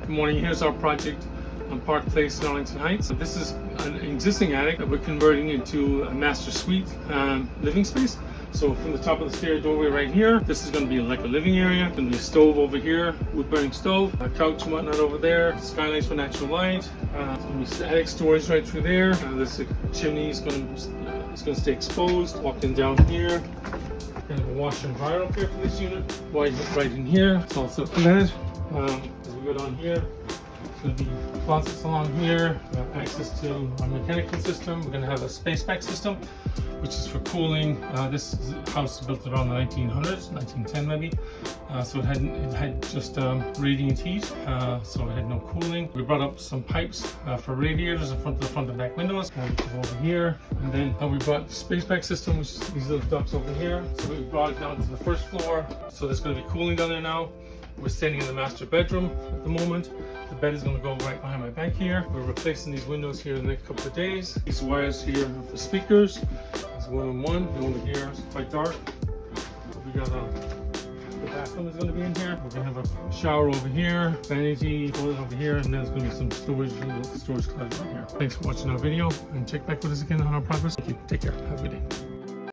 Good morning, here's our project on Park Place in Arlington Heights. This is an existing attic that we're converting into a master suite living space. So from the top of the stair doorway right here, this is going to be like a living area. Going to be a stove over here, wood burning stove, a couch and whatnot over there, skylights for natural light. There's going to be attic storage right through there. This chimney is going to stay exposed. Walking down here, kind of a washer and dryer up here for this unit. Right in here, it's all set for that. As we go down here, there's going to be closets along here, access to our mechanical system. We're going to have a Space Pak system, which is for cooling. This house was built around the 1900s, 1910 maybe. So it had just radiant heat, so it had no cooling. We brought up some pipes for radiators in front of the front and back windows, which is over here. And then we brought the Space Pak system, which is these little ducts over here. So we brought it down to the first floor. So there's going to be cooling down there now. We're standing in the master bedroom at the moment. The bed is going to go right behind my back here. We're replacing these windows here in the next couple of days. These wires here are for speakers. There's one on one. The over here is quite dark. We got the bathroom is going to be in here. We're going to have a shower over here, vanity toilet over here, and then there's going to be some storage closet right here. Thanks for watching our video, and check back with us again on our progress. Thank you. Take care. Have a good day.